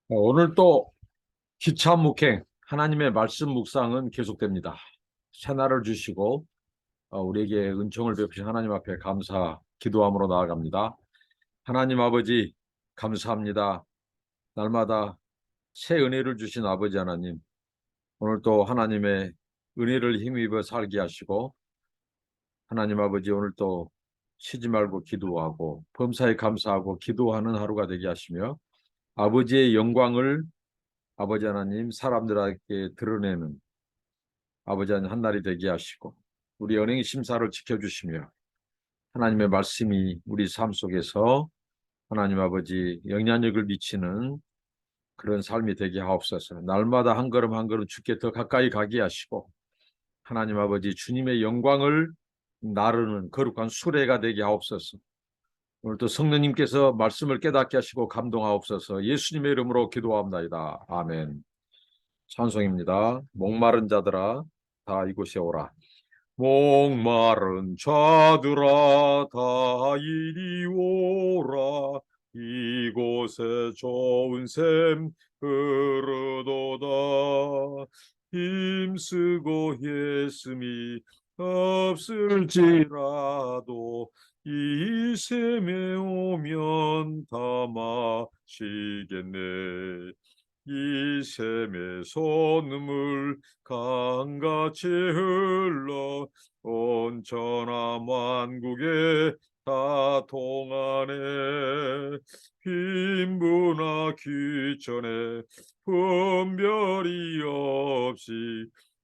오늘 또 기차 묵행 하나님의 말씀 묵상은 계속됩니다. 새날을 주시고 우리에게 은총을 베푸신 하나님 앞에 감사 기도함으로 나아갑니다. 하나님 아버지 감사합니다. 날마다 새 은혜를 주신 아버지 하나님, 오늘 또 하나님의 은혜를 힘입어 살게 하시고, 하나님 아버지 오늘 또 쉬지 말고 기도하고 범사에 감사하고 기도하는 하루가 되게 하시며, 아버지의 영광을 아버지 하나님 사람들에게 드러내는 아버지 하나님 한 날이 되게 하시고, 우리 연행의 심사를 지켜주시며 하나님의 말씀이 우리 삶 속에서 하나님 아버지 영향력을 미치는 그런 삶이 되게 하옵소서. 날마다 한 걸음 한 걸음 주께 더 가까이 가게 하시고, 하나님 아버지 주님의 영광을 나르는 거룩한 수레가 되게 하옵소서. 오늘도 성령님께서 말씀을 깨닫게 하시고 감동하옵소서. 예수님의 이름으로 기도합니다. 아멘. 찬송입니다. 목마른 자들아 다 이곳에 오라. 목마른 자들아 다 이리 오라. 이곳에 좋은 샘 흐르도다. 힘쓰고 예씀이 없을지라도 이 샘에 오면 다 마시겠네. 이 샘의 솟물 강같이 흘러 온 천하 만국에 다 통하네. 빈부나 귀천에 분별이 없이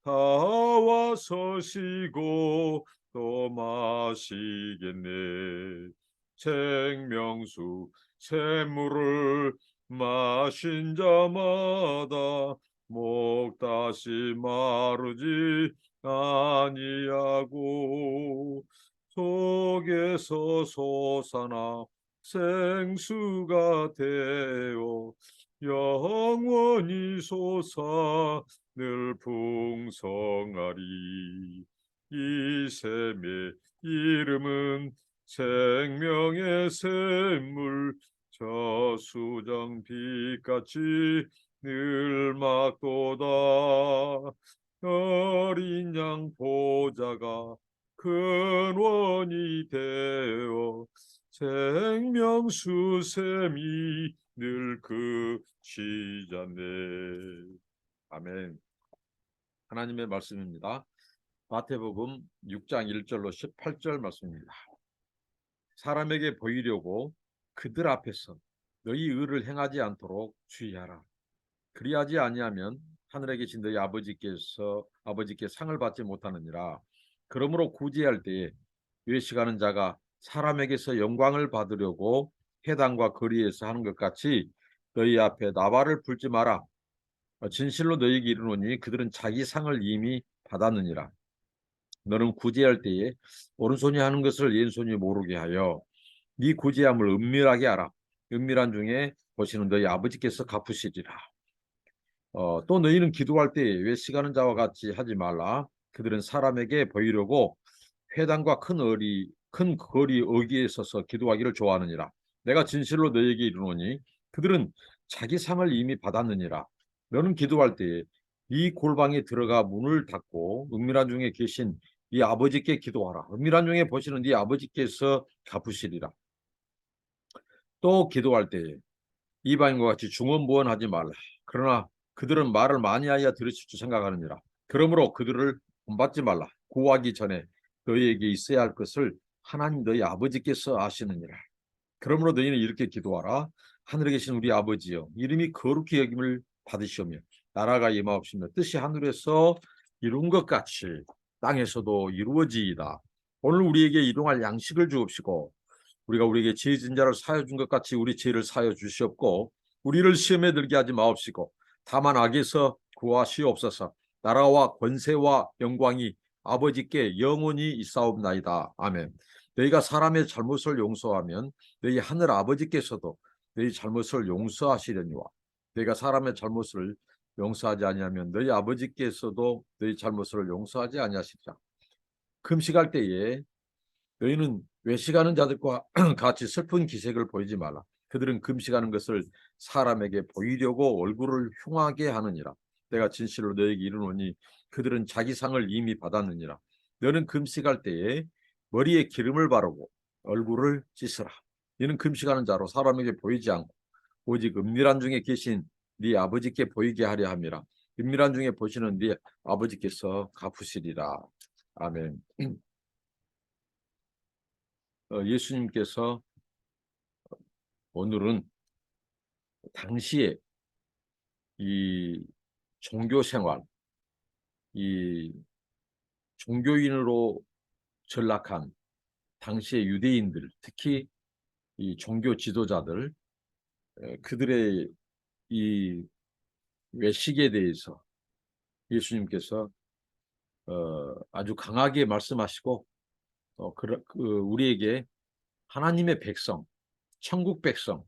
다 와서 쉬고 또 마시겠네. 생명수 샘물을 마신 자마다 목 다시 마르지 아니하고 속에서 솟아나 생수가 되어 영원히 솟아 늘 풍성하리. 이 샘의 이름은 생명의 샘물, 저수정 빛같이 늘 막도다. 어린 양 보좌가 근원이 되어 생명수 샘이 늘 그치잖네. 아멘. 하나님의 말씀입니다. 마태복음 6장 1절로 18절 말씀입니다. 사람에게 보이려고 그들 앞에서 너희 의를 행하지 않도록 주의하라. 그리하지 아니하면 하늘에 계신 너희 아버지께 상을 받지 못하느니라. 그러므로 구제할 때에 외식하는 자가 사람에게서 영광을 받으려고 회당과 거리에서 하는 것 같이 너희 앞에 나발을 불지 마라. 진실로 너희에게 이르노니 그들은 자기 상을 이미 받았느니라. 너는 구제할 때에 오른손이 하는 것을 왼손이 모르게 하여 네 구제함을 은밀하게 하라. 은밀한 중에 보시는 너희 아버지께서 갚으시리라. 또 너희는 기도할 때에 외식하는 자와 같이 하지 말라. 그들은 사람에게 보이려고 회당과 큰 거리 어귀에 서서 기도하기를 좋아하느니라. 내가 진실로 너희에게 이르노니 그들은 자기 상을 이미 받았느니라. 너는 기도할 때에 네 골방에 들어가 문을 닫고 은밀한 중에 계신 네 아버지께 기도하라. 은밀한 중에 보시는 네 아버지께서 갚으시리라. 또 기도할 때에 이방인과 같이 중언부언하지 말라. 그러나 그들은 말을 많이 하여 들으실 줄 생각하느니라. 그러므로 그들을 본받지 말라. 구하기 전에 너희에게 있어야 할 것을 하나님 너희 아버지께서 아시느니라. 그러므로 너희는 이렇게 기도하라. 하늘에 계신 우리 아버지여, 이름이 거룩히 여김을 받으시오며 나라가 임하옵시며 뜻이 하늘에서 이룬 것 같이 땅에서도 이루어지이다. 오늘 우리에게 일용할 양식을 주옵시고 우리가 우리에게 죄 지은 자를 사하여 준 것 같이 우리 죄를 사하여 주시옵고 우리를 시험에 들게 하지 마옵시고 다만 악에서 구하시옵소서. 나라와 권세와 영광이 아버지께 영원히 있사옵나이다. 아멘. 너희가 사람의 잘못을 용서하면 너희 하늘 아버지께서도 너희 잘못을 용서하시려니와 너희가 사람의 잘못을 용서하지 아니하면 너희 아버지께서도 너희 잘못을 용서하지 아니하시리라. 금식할 때에 너희는 외식하는 자들과 같이 슬픈 기색을 보이지 말라. 그들은 금식하는 것을 사람에게 보이려고 얼굴을 흉하게 하느니라. 내가 진실로 너에게 이르노니 그들은 자기 상을 이미 받았느니라. 너는 금식할 때에 머리에 기름을 바르고 얼굴을 씻으라. 이는 금식하는 자로 사람에게 보이지 않고 오직 은밀한 중에 계신 네 아버지께 보이게 하려 함이라. 은밀한 중에 보시는 네 아버지께서 갚으시리라. 아멘. 예수님께서 오늘은 당시에 이 종교 생활, 이 종교인으로 전락한 당시의 유대인들, 특히 이 종교 지도자들, 그들의 이 외식에 대해서 예수님께서 아주 강하게 말씀하시고 우리에게 하나님의 백성, 천국 백성,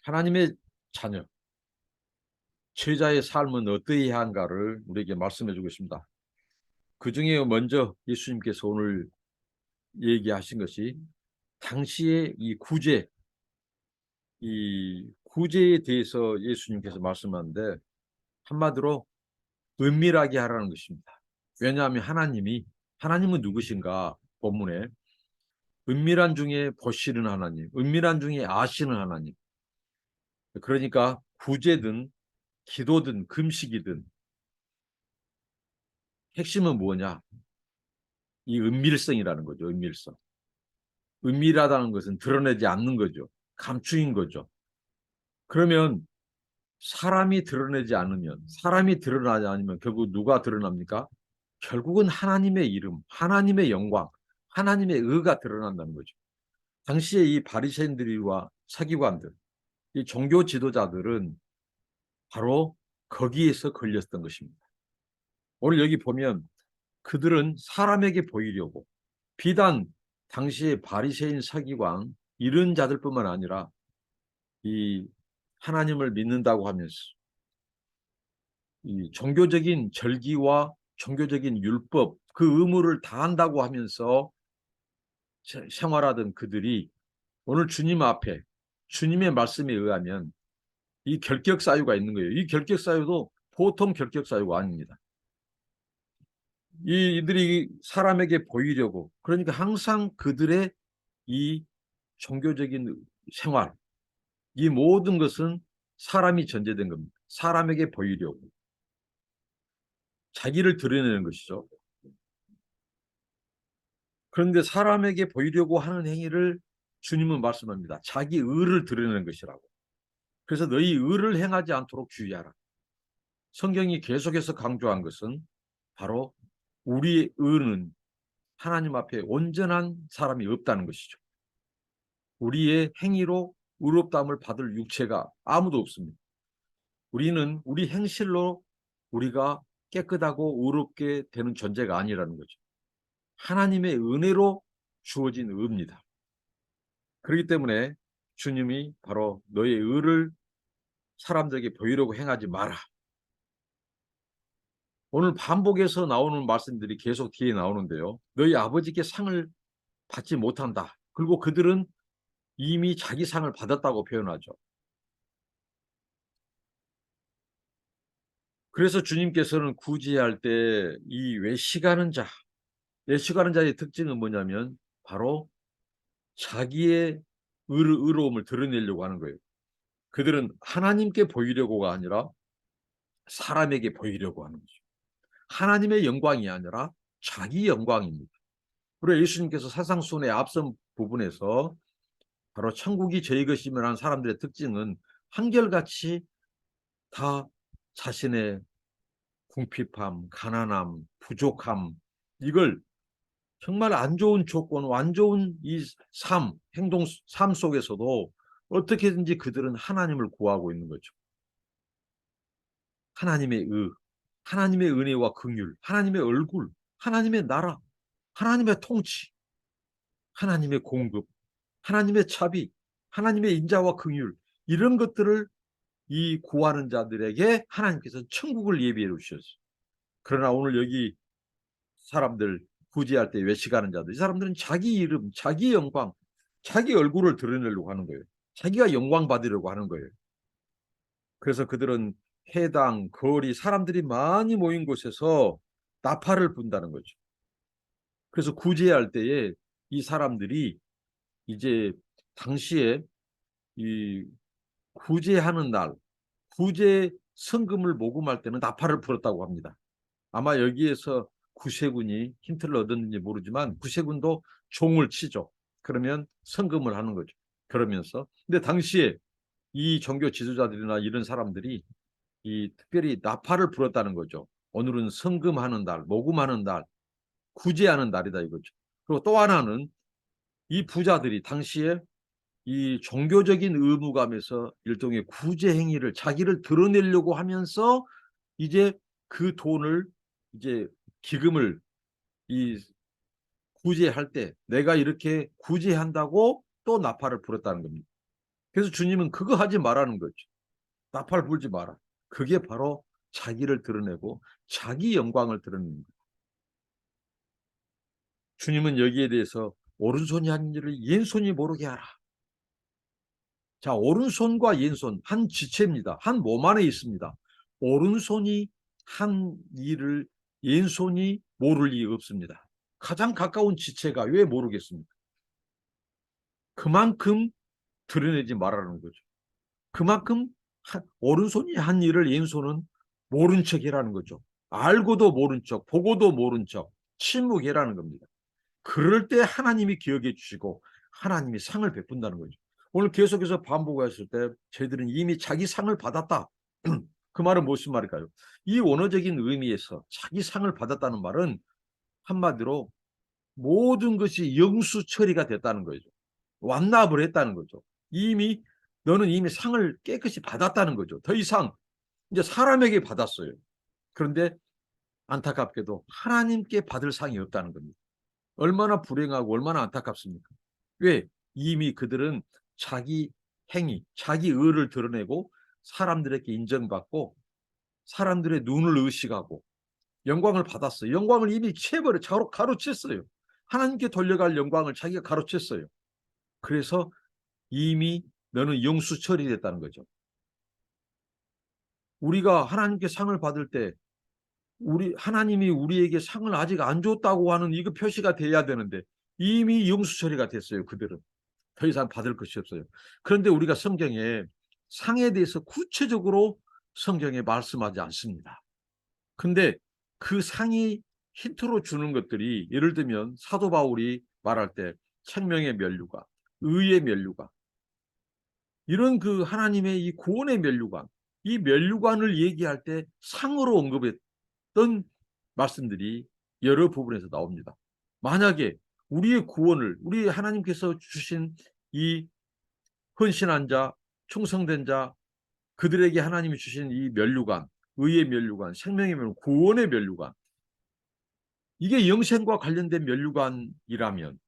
하나님의 자녀, 제자의 삶은 어떠해야 한가를 우리에게 말씀해 주고 있습니다. 그 중에 먼저 예수님께서 오늘 얘기하신 것이 당시의 이 구제에 대해서 예수님께서 말씀하는데 한마디로 은밀하게 하라는 것입니다. 왜냐하면 하나님은 누구신가? 본문에 은밀한 중에 보시는 하나님, 은밀한 중에 아시는 하나님. 그러니까 구제든 기도든 금식이든 핵심은 뭐냐? 이 은밀성이라는 거죠. 은밀성. 은밀하다는 것은 드러내지 않는 거죠. 감추인 거죠. 그러면 사람이 드러나지 않으면 결국 누가 드러납니까? 결국은 하나님의 이름, 하나님의 영광, 하나님의 의가 드러난다는 거죠. 당시에 이 바리새인들과 서기관들, 이 종교 지도자들은 바로 거기에서 걸렸던 것입니다. 오늘 여기 보면 그들은 사람에게 보이려고 비단 당시의 바리새인 서기관 이런 자들뿐만 아니라 이 하나님을 믿는다고 하면서 이 종교적인 절기와 종교적인 율법 그 의무를 다한다고 하면서 생활하던 그들이 오늘 주님 앞에 주님의 말씀에 의하면 이 결격 사유가 있는 거예요. 이 결격 사유도 보통 결격 사유가 아닙니다. 이들이 사람에게 보이려고 그러니까 항상 그들의 이 종교적인 생활 이 모든 것은 사람이 전제된 겁니다. 사람에게 보이려고 자기를 드러내는 것이죠. 그런데 사람에게 보이려고 하는 행위를 주님은 말씀합니다. 자기 의를 드러내는 것이라고. 그래서 너희 의를 행하지 않도록 주의하라. 성경이 계속해서 강조한 것은 바로 우리의 의는 하나님 앞에 온전한 사람이 없다는 것이죠. 우리의 행위로 의롭다함을 받을 육체가 아무도 없습니다. 우리는 우리 행실로 우리가 깨끗하고 의롭게 되는 존재가 아니라는 거죠. 하나님의 은혜로 주어진 의입니다. 그렇기 때문에 주님이 바로 너의 의를 사람들에게 보이려고 행하지 마라. 오늘 반복해서 나오는 말씀들이 계속 뒤에 나오는데요. 너희 아버지께 상을 받지 못한다. 그리고 그들은 이미 자기 상을 받았다고 표현하죠. 그래서 주님께서는 구제할 때 이 외식하는 자의 특징은 뭐냐면 바로 자기의 의로움을 드러내려고 하는 거예요. 그들은 하나님께 보이려고가 아니라 사람에게 보이려고 하는 거죠. 하나님의 영광이 아니라 자기 영광입니다. 그리고 예수님께서 사상순의 앞선 부분에서 바로 천국이 저희 것이면 사람들의 특징은 한결같이 다 자신의 궁핍함, 가난함, 부족함 이걸 정말 안 좋은 조건, 안 좋은 이 삶 속에서도 어떻게든지 그들은 하나님을 구하고 있는 거죠. 하나님의 하나님의 은혜와 긍휼, 하나님의 얼굴, 하나님의 나라, 하나님의 통치, 하나님의 공급, 하나님의 자비, 하나님의 인자와 긍휼 이런 것들을 이 구하는 자들에게 하나님께서 천국을 예비해 주셨어요. 그러나 오늘 여기 사람들 구제할 때 외식하는 자들 이 사람들은 자기 이름, 자기 영광, 자기 얼굴을 드러내려고 하는 거예요. 자기가 영광 받으려고 하는 거예요. 그래서 그들은 회당, 거리, 사람들이 많이 모인 곳에서 나팔을 분다는 거죠. 그래서 구제할 때에 이 사람들이 이제 당시에 이 구제하는 날, 구제 성금을 모금할 때는 나팔을 불었다고 합니다. 아마 여기에서 구세군이 힌트를 얻었는지 모르지만 구세군도 종을 치죠. 그러면 성금을 하는 거죠. 그러면서 근데 당시에 이 종교 지도자들이나 이런 사람들이 이 특별히 나팔을 불었다는 거죠. 오늘은 성금하는 날, 모금하는 날, 구제하는 날이다 이거죠. 그리고 또 하나는 이 부자들이 당시에 이 종교적인 의무감에서 일종의 구제 행위를 자기를 드러내려고 하면서 이제 그 돈을 이제 기금을 이 구제할 때 내가 이렇게 구제한다고 또 나팔을 불었다는 겁니다. 그래서 주님은 그거 하지 말라는 거죠. 나팔 불지 마라. 그게 바로 자기를 드러내고 자기 영광을 드러내는 거예요. 주님은 여기에 대해서 오른손이 한 일을 왼손이 모르게 하라. 자, 오른손과 왼손 한 지체입니다. 한 몸 안에 있습니다. 오른손이 한 일을 왼손이 모를 리 없습니다. 가장 가까운 지체가 왜 모르겠습니까? 그만큼 드러내지 말라는 거죠. 그만큼 오른손이 한 일을 왼손은 모른 척이라는 거죠. 알고도 모른 척, 보고도 모른 척, 침묵이라는 겁니다. 그럴 때 하나님이 기억해 주시고 하나님이 상을 베푼다는 거죠. 오늘 계속해서 반복했을 때 저희들은 이미 자기 상을 받았다. 그 말은 무슨 말일까요? 이 원어적인 의미에서 자기 상을 받았다는 말은 한마디로 모든 것이 영수 처리가 됐다는 거죠. 완납을 했다는 거죠. 이미 너는 이미 상을 깨끗이 받았다는 거죠. 더 이상 이제 사람에게 받았어요. 그런데 안타깝게도 하나님께 받을 상이 없다는 겁니다. 얼마나 불행하고 얼마나 안타깝습니까? 왜? 이미 그들은 자기 행위, 자기 의를 드러내고 사람들에게 인정받고 사람들의 눈을 의식하고 영광을 받았어요. 영광을 이미 채버려 가로챘어요. 하나님께 돌려갈 영광을 자기가 가로챘어요. 그래서 이미 너는 영수 처리됐다는 거죠. 우리가 하나님께 상을 받을 때 하나님이 우리에게 상을 아직 안 줬다고 하는 이거 표시가 돼야 되는데 이미 영수 처리가 됐어요. 그들은 더 이상 받을 것이 없어요. 그런데 우리가 성경에 상에 대해서 구체적으로 성경에 말씀하지 않습니다. 근데 그 상이 힌트로 주는 것들이 예를 들면 사도 바울이 말할 때 생명의 면류관, 의의 면류관 이런 그 하나님의 이 구원의 면류관 이 면류관을 얘기할 때 상으로 언급했던 말씀들이 여러 부분에서 나옵니다. 만약에 우리의 구원을 우리 하나님께서 주신 이 헌신한 자, 충성된 자 그들에게 하나님이 주신 이 면류관, 의의 면류관, 생명의 면류관, 구원의 면류관 이게 영생과 관련된 면류관이라면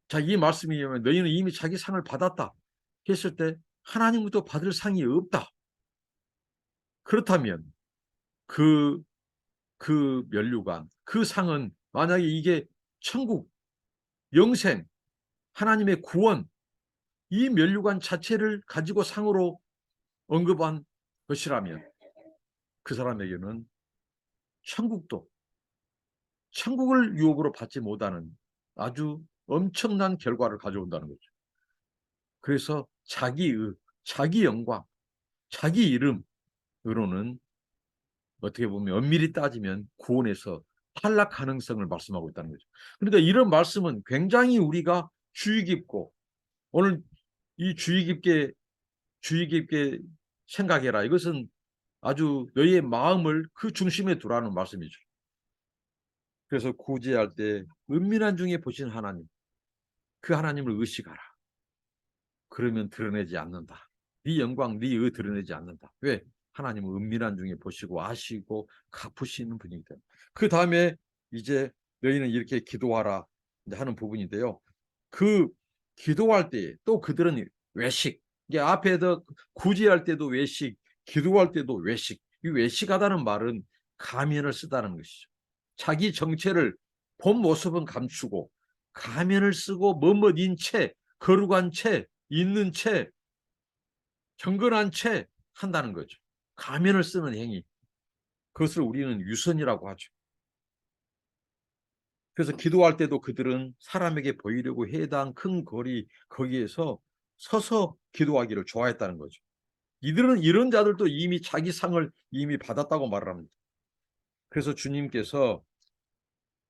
자, 이 말씀이면 너희는 이미 자기 상을 받았다 했을 때 하나님부터 받을 상이 없다. 그렇다면 그 면류관, 그 상은 만약에 이게 천국, 영생, 하나님의 구원 이 면류관 자체를 가지고 상으로 언급한 것이라면 그 사람에게는 천국을 유혹으로 받지 못하는 아주 엄청난 결과를 가져온다는 거죠. 그래서 자기 영광, 자기 이름으로는 어떻게 보면 엄밀히 따지면 구원에서 탈락 가능성을 말씀하고 있다는 거죠. 그러니까 이런 말씀은 굉장히 우리가 주의 깊고 오늘 이 주의 깊게 생각해라. 이것은 아주 너희의 마음을 그 중심에 두라는 말씀이죠. 그래서 구제할 때 은밀한 중에 보신 하나님, 그 하나님을 의식하라. 그러면 드러내지 않는다. 네 영광, 네 의 드러내지 않는다. 왜? 하나님은 은밀한 중에 보시고 아시고 갚으시는 분이기 때문에. 그 다음에 이제 너희는 이렇게 기도하라 하는 부분인데요. 그 기도할 때 또 그들은 외식, 이게 앞에서 구제할 때도 외식, 기도할 때도 외식. 이 외식하다는 말은 가면을 쓰다는 것이죠. 자기 정체를 본 모습은 감추고 가면을 쓰고 머뭇인 채, 거룩한 채, 있는 채 경건한 채 한다는 거죠. 가면을 쓰는 행위. 그것을 우리는 유선이라고 하죠. 그래서 기도할 때도 그들은 사람에게 보이려고 해당 큰 거리 거기에서 서서 기도하기를 좋아했다는 거죠. 이들은 이런 자들도 이미 자기 상을 이미 받았다고 말을 합니다. 그래서 주님께서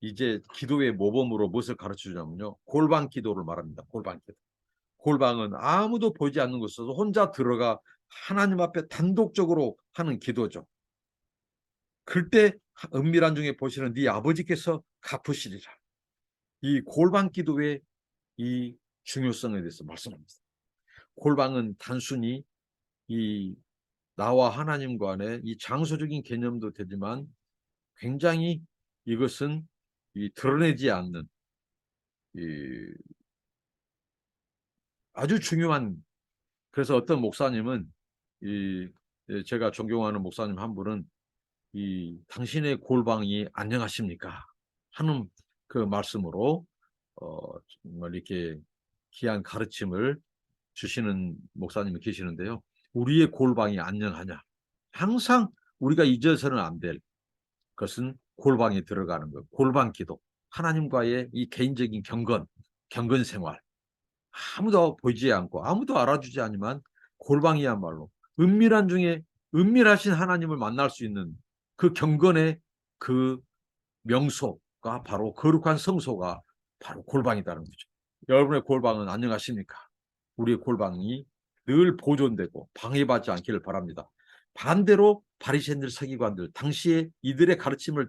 이제 기도의 모범으로 무엇을 가르쳐 주냐면요. 골방 기도를 말합니다. 골방 기도. 골방은 아무도 보지 않는 곳에서 혼자 들어가 하나님 앞에 단독적으로 하는 기도죠. 그때 은밀한 중에 보시는 네 아버지께서 갚으시리라. 이 골방 기도의 이 중요성에 대해서 말씀합니다. 골방은 단순히 이 나와 하나님 간의 이 장소적인 개념도 되지만 굉장히 이것은 이 드러내지 않는 이 아주 중요한. 그래서 어떤 목사님은 이 제가 존경하는 목사님 한 분은 이 당신의 골방이 안녕하십니까 하는 그 말씀으로 정말 이렇게 귀한 가르침을 주시는 목사님이 계시는데요. 우리의 골방이 안녕하냐? 항상 우리가 잊어서는 안 될 것은 골방에 들어가는 것, 골방 기도, 하나님과의 이 개인적인 경건 생활. 아무도 보이지 않고 아무도 알아주지 않지만 골방이야말로 은밀한 중에 은밀하신 하나님을 만날 수 있는 그 경건의 그 명소가 바로 거룩한 성소가 바로 골방이라는 거죠. 여러분의 골방은 안녕하십니까? 우리의 골방이 늘 보존되고 방해받지 않기를 바랍니다. 반대로 바리새인들 서기관들 당시에 이들의 가르침을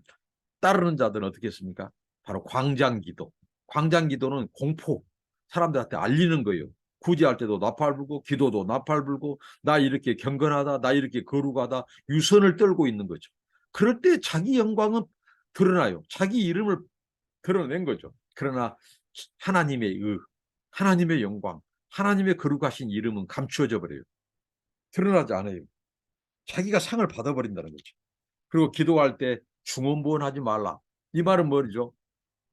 따르는 자들은 어떻게 했습니까? 바로 광장기도. 광장기도는 공포, 사람들한테 알리는 거예요. 구제할 때도 나팔 불고 기도도 나팔 불고 나 이렇게 경건하다, 나 이렇게 거룩하다 유선을 떨고 있는 거죠. 그럴 때 자기 영광은 드러나요. 자기 이름을 드러낸 거죠. 그러나 하나님의 하나님의 영광, 하나님의 거룩하신 이름은 감추어져 버려요. 드러나지 않아요. 자기가 상을 받아버린다는 거죠. 그리고 기도할 때 중언부언하지 말라. 이 말은 뭐죠?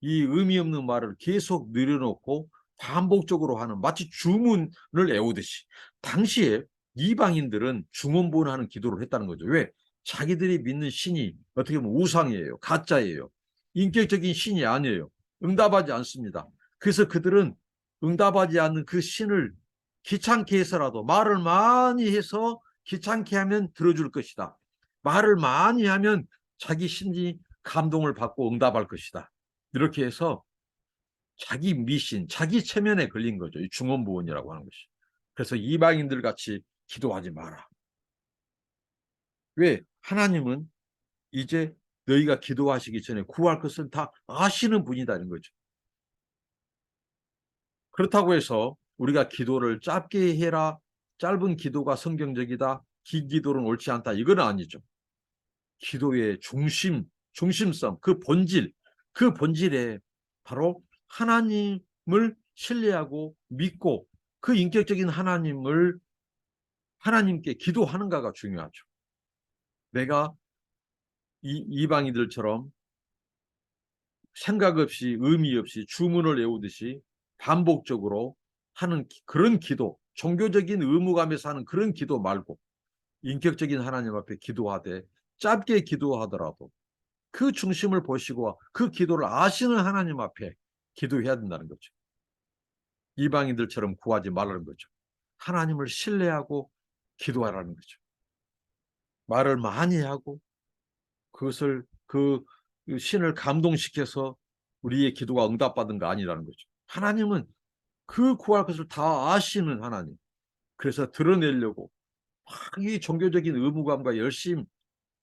이 의미 없는 말을 계속 늘여놓고 반복적으로 하는 마치 주문을 외우듯이. 당시에 이방인들은 중언부언하는 기도를 했다는 거죠. 왜? 자기들이 믿는 신이 어떻게 보면 우상이에요. 가짜예요. 인격적인 신이 아니에요. 응답하지 않습니다. 그래서 그들은 응답하지 않는 그 신을 귀찮게 해서라도 말을 많이 해서 귀찮게 하면 들어줄 것이다. 말을 많이 하면 자기 신이 감동을 받고 응답할 것이다. 이렇게 해서 자기 미신, 자기 체면에 걸린 거죠. 이 중언부언이라고 하는 것이. 그래서 이방인들 같이 기도하지 마라. 왜? 하나님은 이제 너희가 기도하시기 전에 구할 것은 다 아시는 분이다는 거죠. 그렇다고 해서 우리가 기도를 짧게 해라, 짧은 기도가 성경적이다, 긴 기도는 옳지 않다, 이건 아니죠. 기도의 중심성, 그 본질에 바로 하나님을 신뢰하고 믿고 그 인격적인 하나님께 기도하는가가 중요하죠. 내가 이방인들처럼 생각 없이 의미 없이 주문을 외우듯이 반복적으로 하는 그런 기도, 종교적인 의무감에서 하는 그런 기도 말고 인격적인 하나님 앞에 기도하되 짧게 기도하더라도 그 중심을 보시고 그 기도를 아시는 하나님 앞에 기도해야 된다는 거죠. 이방인들처럼 구하지 말라는 거죠. 하나님을 신뢰하고 기도하라는 거죠. 말을 많이 하고 그것을 그 신을 감동시켜서 우리의 기도가 응답받은 거 아니라는 거죠. 하나님은 그 구할 것을 다 아시는 하나님. 그래서 드러내려고 이 종교적인 의무감과 열심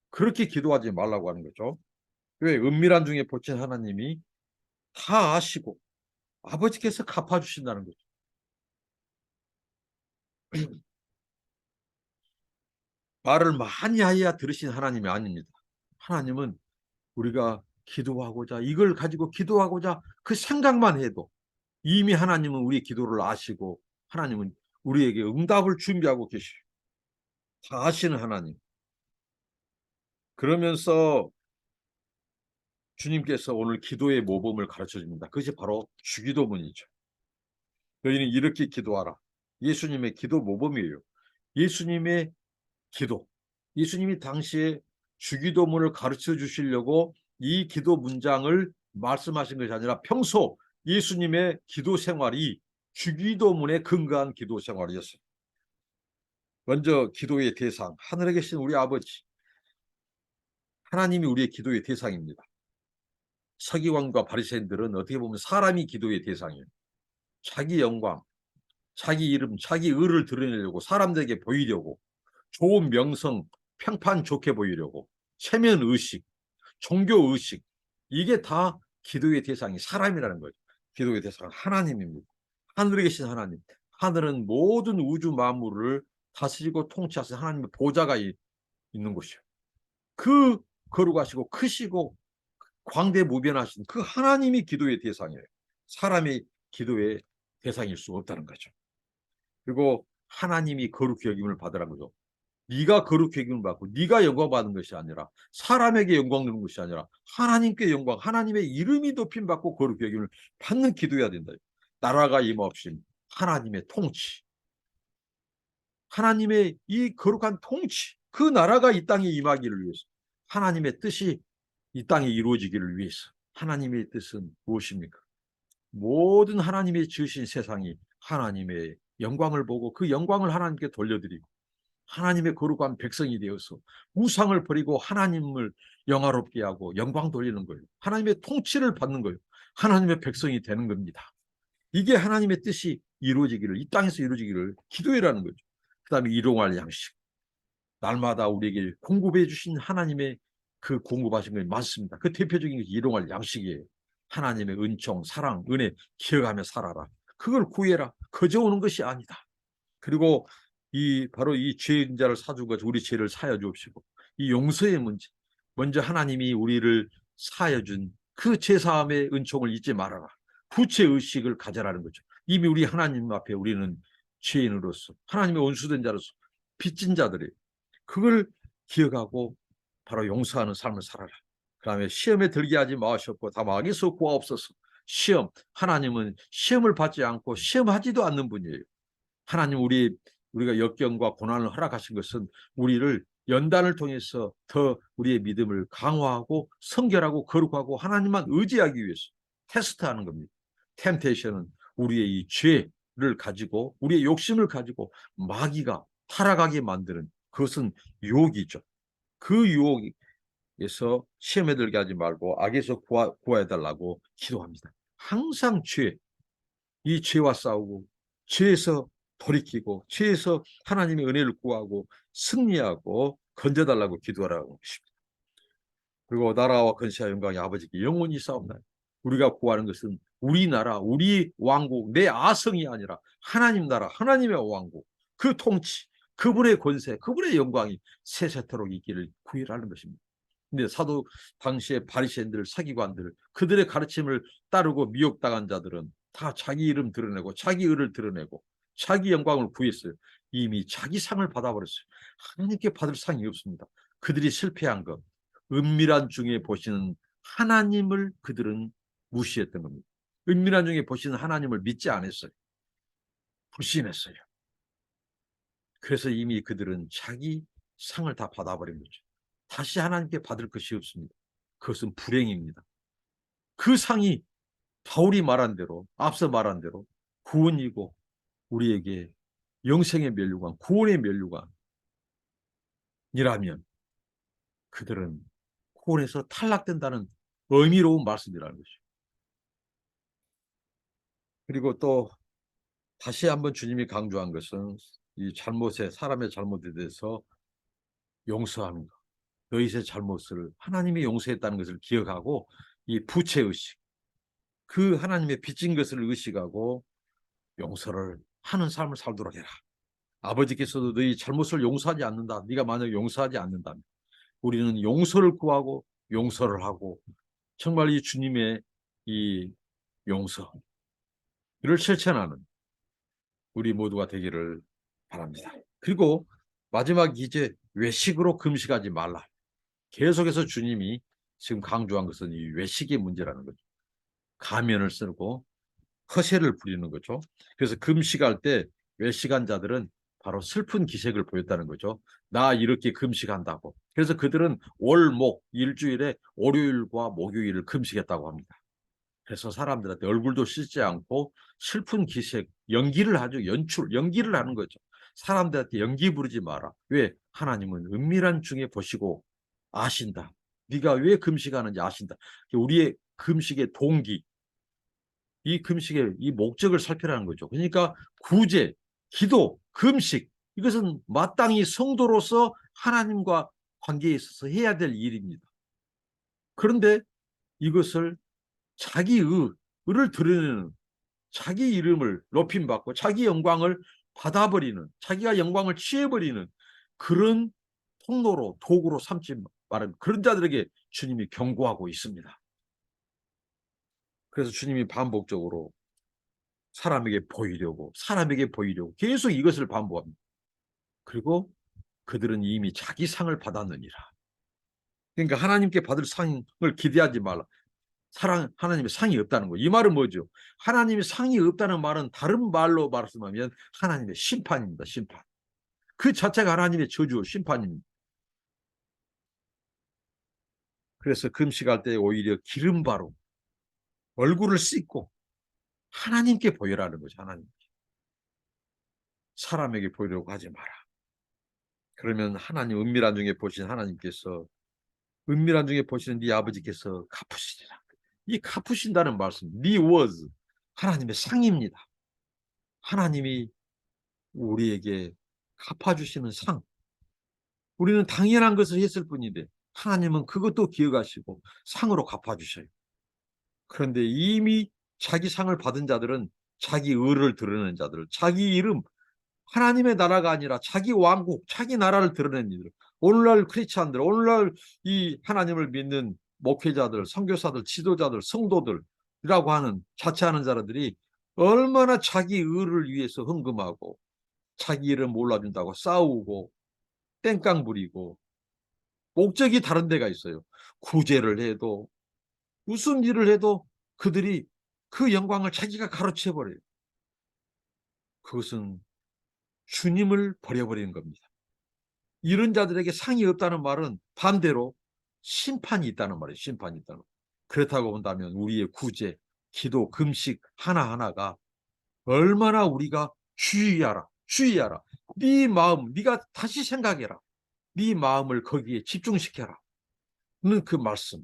그렇게 기도하지 말라고 하는 거죠. 왜? 은밀한 중에 보신 하나님이 다 아시고 아버지께서 갚아주신다는 거죠. 말을 많이 해야 들으신 하나님이 아닙니다. 하나님은 우리가 기도하고자 이걸 가지고 기도하고자 그 생각만 해도 이미 하나님은 우리 기도를 아시고 하나님은 우리에게 응답을 준비하고 계시고 다 아시는 하나님. 그러면서 주님께서 오늘 기도의 모범을 가르쳐 줍니다. 그것이 바로 주기도문이죠. 너희는 이렇게 기도하라. 예수님의 기도 모범이에요. 예수님의 기도, 예수님이 당시에 주기도문을 가르쳐 주시려고 이 기도 문장을 말씀하신 것이 아니라 평소 예수님의 기도 생활이 주기도문에 근거한 기도 생활이었어요. 먼저 기도의 대상, 하늘에 계신 우리 아버지, 하나님이 우리의 기도의 대상입니다. 서기관과 바리새인들은 어떻게 보면 사람이 기도의 대상이에요. 자기 영광, 자기 이름, 자기 의를 드러내려고, 사람들에게 보이려고, 좋은 명성, 평판 좋게 보이려고, 체면 의식, 종교 의식, 이게 다 기도의 대상이 사람이라는 거죠. 기도의 대상은 하나님입니다. 하늘에 계신 하나님. 하늘은 모든 우주 만물을 다스리고 통치하신 하나님의 보좌가 있는 곳이요. 그 거룩하시고 크시고 광대무변하신 그 하나님이 기도의 대상이에요. 사람이 기도의 대상일 수 없다는 거죠. 그리고 하나님이 거룩히 여김을 받으라는 거죠. 네가 거룩히 여김을 받고 네가 영광 받는 것이 아니라, 사람에게 영광 주는 것이 아니라 하나님께 영광, 하나님의 이름이 높임 받고 거룩히 여김을 받는 기도해야 된다. 나라가 임하옵심, 하나님의 통치, 하나님의 이 거룩한 통치, 그 나라가 이 땅에 임하기를 위해서, 하나님의 뜻이 이 땅에 이루어지기를 위해서. 하나님의 뜻은 무엇입니까? 모든 하나님이 지으신 세상이 하나님의 영광을 보고 그 영광을 하나님께 돌려드리고 하나님의 거룩한 백성이 되어서 우상을 버리고 하나님을 영화롭게 하고 영광 돌리는 거예요. 하나님의 통치를 받는 거예요. 하나님의 백성이 되는 겁니다. 이게 하나님의 뜻이 이루어지기를, 이 땅에서 이루어지기를 기도해라는 거죠. 그 다음에 일용할 양식, 날마다 우리에게 공급해 주신 하나님의 그 공급하신 것이 많습니다. 그 대표적인 것이 일용할 양식이에요. 하나님의 은총, 사랑, 은혜 기억하며 살아라. 그걸 구해라. 거저 오는 것이 아니다. 그리고 바로 이 죄인 자를 사준 것, 우리 죄를 사여 주옵시고, 이 용서의 문제, 먼저 하나님이 우리를 사여 준 그 죄사함의 은총을 잊지 말아라. 구체 의식을 가져라는 거죠. 이미 우리 하나님 앞에 우리는 죄인으로서 하나님의 원수된 자로서 빚진 자들이, 그걸 기억하고 바로 용서하는 삶을 살아라. 그 다음에 시험에 들게 하지 마시옵고 다 마귀에서 구하옵소서. 시험, 하나님은 시험을 받지 않고 시험하지도 않는 분이에요. 하나님 우리가 역경과 고난을 허락하신 것은 우리를 연단을 통해서 더 우리의 믿음을 강화하고 성결하고 거룩하고 하나님만 의지하기 위해서 테스트하는 겁니다. 템테이션은 우리의 이 죄를 가지고, 우리의 욕심을 가지고 마귀가 타락하게 만드는, 그것은 유혹이죠. 그 유혹에서 시험에 들게 하지 말고 악에서 구해달라고 기도합니다. 항상 이 죄와 싸우고 죄에서 돌이키고 죄에서 하나님의 은혜를 구하고 승리하고 건져달라고 기도하라고 하십니다. 그리고 나라와 권세와 영광이 아버지께 영원히 싸움나니, 우리가 구하는 것은 우리 나라, 우리 왕국, 내 아성이 아니라 하나님 나라, 하나님의 왕국, 그 통치, 그분의 권세, 그분의 영광이 세세토록 있기를 구하라는 것입니다. 근데 사도 당시의 바리새인들, 서기관들, 그들의 가르침을 따르고 미혹당한 자들은 다 자기 이름 드러내고 자기 의를 드러내고 자기 영광을 구했어요. 이미 자기 상을 받아버렸어요. 하나님께 받을 상이 없습니다. 그들이 실패한 것, 은밀한 중에 보시는 하나님을 그들은 무시했던 겁니다. 은밀한 중에 보시는 하나님을 믿지 않았어요. 불신했어요. 그래서 이미 그들은 자기 상을 다 받아버린 거죠. 다시 하나님께 받을 것이 없습니다. 그것은 불행입니다. 그 상이 바울이 말한 대로, 앞서 말한 대로 구원이고 우리에게 영생의 면류관, 구원의 면류관이라면 그들은 구원에서 탈락된다는 의미로운 말씀이라는 것이죠. 그리고 또 다시 한번 주님이 강조한 것은 이 사람의 잘못에 대해서 용서하는 것. 너희의 잘못을 하나님이 용서했다는 것을 기억하고 이 부채의식, 그 하나님의 빚진 것을 의식하고 용서를 하는 삶을 살도록 해라. 아버지께서도 너희 잘못을 용서하지 않는다. 네가 만약 용서하지 않는다면 우리는 용서를 구하고 용서를 하고 정말 이 주님의 이 용서를 실천하는 우리 모두가 되기를 바랍니다. 그리고 마지막 이제 외식으로 금식하지 말라. 계속해서 주님이 지금 강조한 것은 이 외식의 문제라는 거죠. 가면을 쓰고 허세를 부리는 거죠. 그래서 금식할 때 외식한 자들은 바로 슬픈 기색을 보였다는 거죠. 나 이렇게 금식한다고. 그래서 그들은 월, 목, 일주일에 월요일과 목요일을 금식했다고 합니다. 그래서 사람들한테 얼굴도 씻지 않고 슬픈 기색, 연기를 하죠. 연기를 하는 거죠. 사람들한테 연기 부르지 마라. 왜? 하나님은 은밀한 중에 보시고 아신다. 네가 왜 금식하는지 아신다. 우리의 금식의 동기, 이 금식의 이 목적을 살피라는 거죠. 그러니까 구제, 기도, 금식, 이것은 마땅히 성도로서 하나님과 관계에 있어서 해야 될 일입니다. 그런데 이것을 자기 의를 드러내는, 자기 이름을 높임받고 자기 영광을 받아버리는, 자기가 영광을 취해버리는 그런 통로로, 도구로 삼지 말은 그런 자들에게 주님이 경고하고 있습니다. 그래서 주님이 반복적으로 사람에게 보이려고 계속 이것을 반복합니다. 그리고 그들은 이미 자기 상을 받았느니라. 그러니까 하나님께 받을 상을 기대하지 말라. 하나님의 상이 없다는 거예요. 이 말은 뭐죠? 하나님의 상이 없다는 말은 다른 말로 말씀하면 하나님의 심판입니다. 심판. 그 자체가 하나님의 저주, 심판입니다. 그래서 금식할 때 오히려 기름바로 얼굴을 씻고 하나님께 보여라는 거죠. 하나님. 사람에게 보이려고 하지 마라. 그러면 하나님, 은밀한 중에 보신 하나님께서, 은밀한 중에 보시는 네 아버지께서 갚으시리라. 이 갚으신다는 말씀, reward, 하나님의 상입니다. 하나님이 우리에게 갚아주시는 상. 우리는 당연한 것을 했을 뿐인데 하나님은 그것도 기억하시고 상으로 갚아주셔요. 그런데 이미 자기 상을 받은 자들은 자기 의를 드러내는 자들, 자기 이름, 하나님의 나라가 아니라 자기 왕국, 자기 나라를 드러내는 이들, 오늘날 크리스찬들, 오늘날 이 하나님을 믿는 목회자들, 선교사들, 지도자들, 성도들이라고 하는 자처하는 자들이 얼마나 자기 의를 위해서 헌금하고 자기 이름 몰라준다고 싸우고 땡깡 부리고 목적이 다른 데가 있어요. 구제를 해도 무슨 일을 해도 그들이 그 영광을 자기가 가로채버려요. 그것은 주님을 버려버리는 겁니다. 이런 자들에게 상이 없다는 말은 반대로 심판이 있다는 말이에요. 심판이 있다는 말. 그렇다고 본다면 우리의 구제, 기도, 금식 하나하나가 얼마나 우리가 주의하라. 주의하라. 네 마음, 네가 다시 생각해라. 네 마음을 거기에 집중시켜라. 는 그 말씀.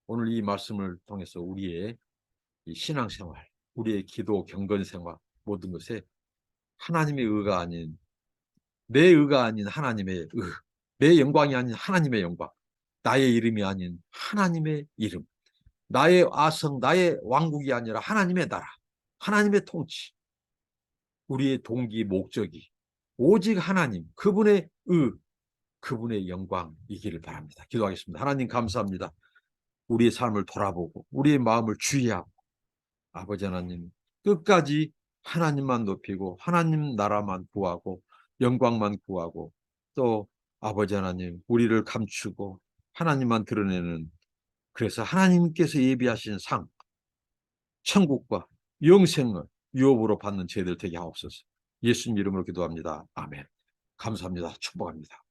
오늘 이 말씀을 통해서 우리의 이 신앙생활, 우리의 기도, 경건생활 모든 것에 하나님의 의가 아닌, 내 의가 아닌 하나님의 의, 내 영광이 아닌 하나님의 영광, 나의 이름이 아닌 하나님의 이름, 나의 아성, 나의 왕국이 아니라 하나님의 나라, 하나님의 통치, 우리의 동기, 목적이 오직 하나님, 그분의 의, 그분의 영광이기를 바랍니다. 기도하겠습니다. 하나님 감사합니다. 우리의 삶을 돌아보고 우리의 마음을 주의하고 아버지 하나님 끝까지 하나님만 높이고 하나님 나라만 구하고 영광만 구하고 또 아버지 하나님 우리를 감추고 하나님만 드러내는, 그래서 하나님께서 예비하신 상, 천국과 영생을 유업으로 받는 저희들 되게 하옵소서. 예수님 이름으로 기도합니다. 아멘. 감사합니다. 축복합니다.